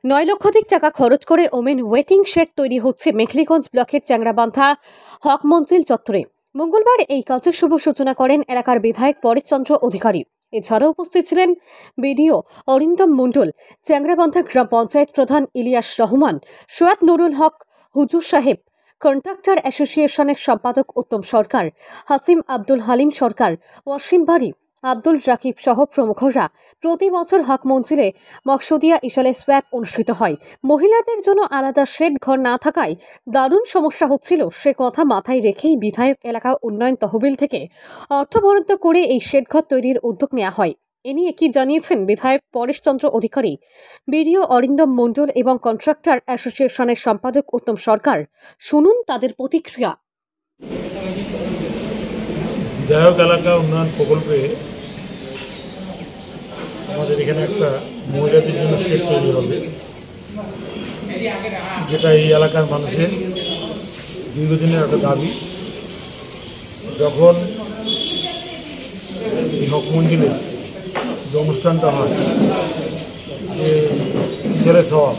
৯ লক্ষাধিক টাকা খরচ করে ওমেন ওয়েটিং শেড তৈরি হচ্ছে মেখলিগঞ্জ ব্লকের চ্যাংরাবান্ধা হক মঞ্জিল চত্বরে। মঙ্গলবার এই কাজের শুভ সূচনা করেন এলাকার বিধায়ক পরেশচন্দ্র অধিকারী। এছাড়াও উপস্থিত ছিলেন বিডিও অরিন্দম মণ্ডল, চ্যাংরাবান্ধা গ্রাম পঞ্চায়েত প্রধান ইলিয়াস রহমান, সৈয়দ নুরুল হক হুজুর সাহেব, কন্ট্রাক্টর অ্যাসোসিয়েশনের সম্পাদক উত্তম সরকার, হাসিম আব্দুল হালিম সরকার, ওয়াসিম বাড়ি, আব্দুল রাকিব সহ প্রমুখরা। প্রতি বছর হক মঞ্জিলে মকসুদিয়া ইশালে সোয়াপ অনুষ্ঠিত হয়। মহিলাদের জন্য আলাদা শেড ঘর না থাকায় দারুণ সমস্যা হচ্ছিল, সে কথা মাথায় রেখেই বিধায়ক এলাকা উন্নয়ন তহবিল থেকে অর্থ বরাদ্দ করে এই শেড ঘর তৈরির উদ্যোগ নেওয়া হয়। এ নিয়ে কি জানিয়েছেন বিধায়ক পরেশচন্দ্র অধিকারী, বিডিও অরিন্দম মণ্ডল এবং কন্ট্রাক্টর অ্যাসোসিয়েশনের সম্পাদক উত্তম সরকার। শুনুন তাদের প্রতিক্রিয়া। বিধায়ক এলাকা উন্নয়ন প্রকল্পে আমাদের এখানে একটা মহিলাদের জন্য শেড তৈরি হবে, যেটা এই এলাকার মানুষের দীর্ঘদিনের একটা দাবি। যখন এই হক মঞ্জিলে যে অনুষ্ঠানটা হয়, যে ছেলে সওয়াব,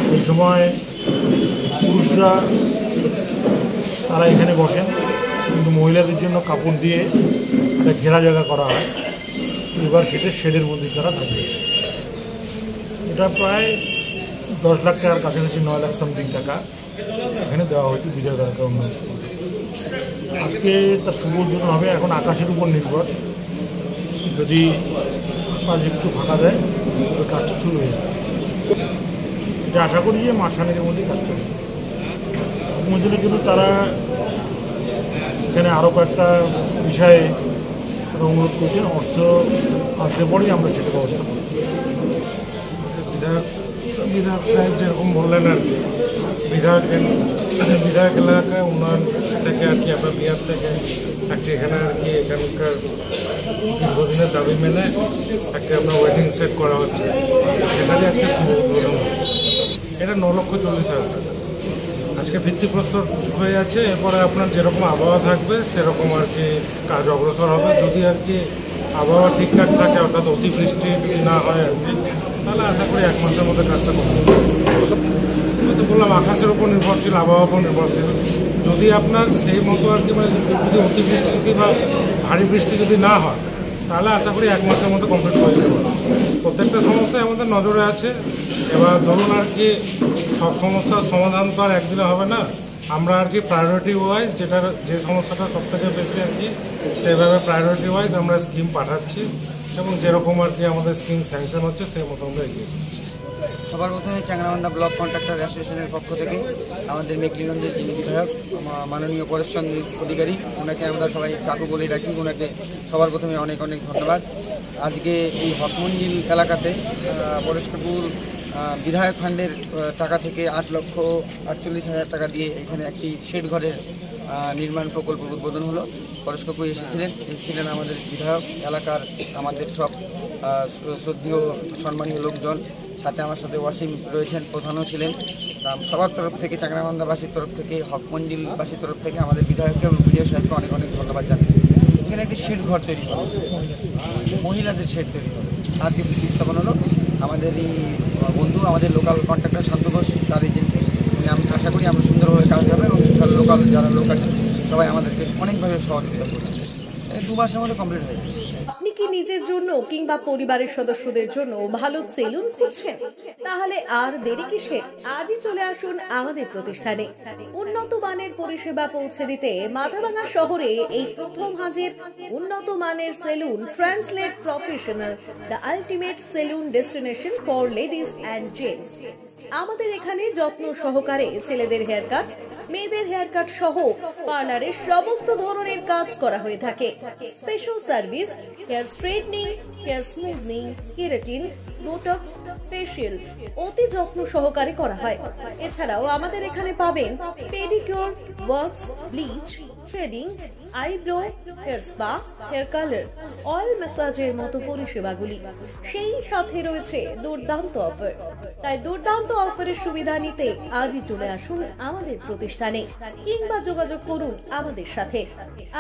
সেই সময় পুরুষরা তারা এখানে বসেন, কিন্তু মহিলাদের জন্য কাপড় দিয়ে একটা ঘেরা জায়গা করা হয়। এবার সেটা শেডের মধ্যে তারা থাকবে। এটা প্রায় 10 লাখ টাকার কাছাকাছি, 9 লাখ সামথিং টাকা এখানে দেওয়া হয়েছে বিধায়ক এলাকা উন্নয়ন। আজকে তার শুভ উদ্বোধন হবে। এখন আকাশের উপর নির্ভর, যদি আকাশ একটু ফাঁকা দেয় তবে কাজটা শুরু হয়ে যাবে। এটা আশা করি যে মাসখানেকের মধ্যেই কাজটা হবে। মঞ্জিলের জন্য তারা এখানে আরও কয়েকটা বিষয়ে অনুরোধ করছেন। অর্থ আসলে পরেই আমরা সেটা ব্যবস্থা করি। বিধায়ক সাহেব যেরকম বললেন আর কি, বিধায়ক এলাকায় উন্নয়ন থেকে আর কি আপনার বিহার থেকে একটি এখানে আর কি এখানকার দীর্ঘদিনের দাবি মেনে একটা আপনার ওয়েটিং সেট করা হচ্ছে, সেখানে আজকে শুভ উদ্বোধন হচ্ছে। এটা 9,40,000 টাকা আজকে ভিত্তিপ্রস্তর হয়ে যাচ্ছে। এরপরে আপনার যেরকম আবহাওয়া থাকবে সেরকম আর কি কাজ অগ্রসর হবে। যদি আর কি আবহাওয়া ঠিকঠাক থাকে, অর্থাৎ অতিবৃষ্টি যদি না হয় আর কি, তাহলে আশা করি 1 মাসের মধ্যে কাজটা করতে হবে। তো বললাম আকাশের উপর নির্ভরশীল, আবহাওয়ার উপর নির্ভরশীল। যদি আপনার সেই মতো আর কি মানে যদি অতিবৃষ্টি যদি বা ভারী বৃষ্টি যদি না হয়, তাহলে আশা করি 1 মাসের মধ্যে কমপ্লিট হয়ে যেতে পারে। প্রত্যেকটা সমস্যাই আমাদের নজরে আছে। এবার ধরুন আর কি সব সমস্যার সমাধান তো আর একদিনে হবে না। আমরা আর কি প্রায়োরিটি ওয়াইজ যে সমস্যাটা সবথেকে বেশি আর কি, সেইভাবে প্রায়োরিটি ওয়াইজ আমরা স্কিম পাঠাচ্ছি এবং যেরকম আর কি আমাদের স্কিম স্যাংশন হচ্ছে সেই মতো আমরা এগিয়ে দিচ্ছি। সবার প্রথমে চ্যাংরাবান্ধা ব্লক কন্ট্রাক্টর অ্যাসোসিয়েশনের পক্ষ থেকে আমাদের মেখলিগঞ্জের যিনি বিধায়ক মাননীয় পরেশচন্দ্র অধিকারী, ওনাকে আমরা সবাই কাকু বলে ডাকি, ওনাকে সবার প্রথমে অনেক অনেক ধন্যবাদ। আজকে এই হক মঞ্জিল এলাকাতে পরেশ কাকুর বিধায়ক ফান্ডের টাকা থেকে 8,48,000 টাকা দিয়ে এখানে একটি শেড ঘরের নির্মাণ প্রকল্প উদ্বোধন হলো। পরেশ কাকু এসেছিলেন আমাদের বিধায়ক এলাকার, আমাদের সব শ্রদ্ধেয় সম্মানীয় লোকজন, সাথে আমার সাথে ওয়াসিম রয়েছেন, প্রধানও ছিলেন। সবার তরফ থেকে, চ্যাংরাবান্ধাবাসীর তরফ থেকে, হক মঞ্জিলবাসীর তরফ থেকে আমাদের বিধায়ককে এবং বিডিও সাহেবকে অনেক অনেক ধন্যবাদ জানাই। এখানে একটি শেড ঘর তৈরি হবে, মহিলাদের শেড তৈরি হবে। আজকে স্থাপন হলো আমাদের এই বন্ধু, আমাদের লোকাল কন্ট্রাক্টর শান্ত ঘোষ, তার এজেন্সি। আমি আশা করি আমরা সুন্দরভাবে কাজ হবে এবং লোকাল যারা লোক আছে সবাই আমাদেরকে অনেকভাবে সহযোগিতা করছে। 2 মাসের মধ্যে কমপ্লিট হয়ে যাবে। আপনি কি নিজের জন্য কিংবা পরিবারের সদস্যদের জন্য ভালো সেলুন খুঁজছেন? তাহলে আর দেরি কিসের? আজই চলে আসুন আমাদের প্রতিষ্ঠানে। উন্নত মানের পরিষেবা পৌঁছে দিতে মাথাভাঙা শহরে এই প্রথম হাজির উন্নত মানের salon translate professional, the ultimate salon destination for ladies and gents. আমাদের এখানে যত্ন সহকারে ছেলেদের হেয়ার কাট, মেয়েদের হেয়ার কাট সহ পার্লারের সমস্ত ধরনের কাজ করা হয়ে থাকে। Special service, hair straightening, hair smoothing, keratin, botox, facial অতি যত্ন সহকারে করা হয়। এছাড়াও আমাদের এখানে পাবেন pedicure, wax, bleach, threading, eyebrow, hair spa, hair colour, oil ম্যাসাজের মতো পরিষেবাগুলি। সেই সাথে রয়েছে দুর্দান্ত অফার। তাই দুর্দান্ত অফারের সুবিধা নিতে আজই চলে আসুন আমাদের প্রতিষ্ঠানে কিংবা যোগাযোগ করুন আমাদের সাথে।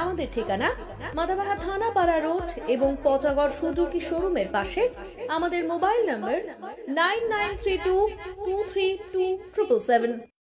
আমাদের ঠিকানা মাথাভাঙা থানাপাড়া রোড এবং পচাগড় সুজুকি শোরুমের পাশে। আমাদের মোবাইল নম্বর 9932 232 777.